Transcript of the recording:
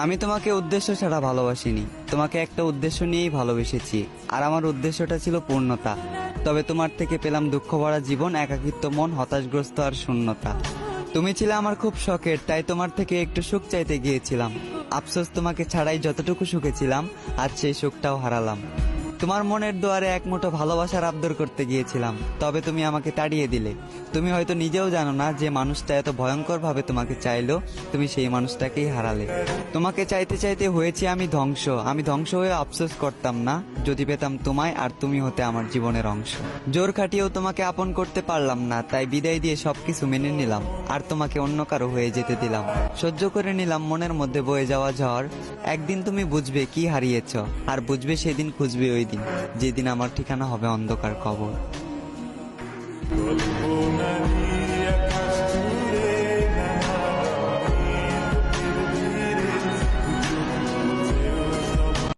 আমি তোমাকে উদ্দেশ্য ছাড়া ভালোবাসিনি, তোমাকে একটা উদ্দেশ্য নিয়েই ভালোবেসেছি। আর আমার উদ্দেশ্যটা ছিল পূর্ণতা। তবে তোমার থেকে পেলাম দুঃখ ভরা জীবন, একাকিত্ব মন, হতাশগ্রস্ত আর শূন্যতা। তুমি ছিলে আমার খুব শখের, তাই তোমার থেকে একটু সুখ চাইতে গিয়েছিলাম। আফসোস, তোমাকে ছাড়াই যতটুকু সুখে ছিলাম আজ সেই সুখটাও হারালাম। তোমার মনের দুয়ারে এক মুঠো ভালোবাসার আবদার করতে গিয়েছিলাম, তবে তুমি আমাকে তাড়িয়ে দিলে। তুমি হয়তো নিজেও জানো না যে মানুষটা এত ভয়ঙ্কর ভাবে তোমাকে চাইলো, তুমি সেই মানুষটাকেই হারালে। তোমাকে চাইতে চাইতে হয়েছি আমি ধ্বংস। আমি ধ্বংস হয়ে আফসোস করতাম না যদি পেতাম তোমায়, আর তুমি হতে আমার জীবনের অংশ। জোর খাটিয়েও তোমাকে আপন করতে পারলাম না, তাই বিদায় দিয়ে সবকিছু মেনে নিলাম আর তোমাকে অন্য কারো হয়ে যেতে দিলাম। সহ্য করে নিলাম মনের মধ্যে বয়ে যাওয়া ঝড়। একদিন তুমি বুঝবে কি হারিয়েছ, আর বুঝবে সেদিন, খুঁজবে ওই দিন যেদিন আমার ঠিকানা হবে অন্ধকার কবর।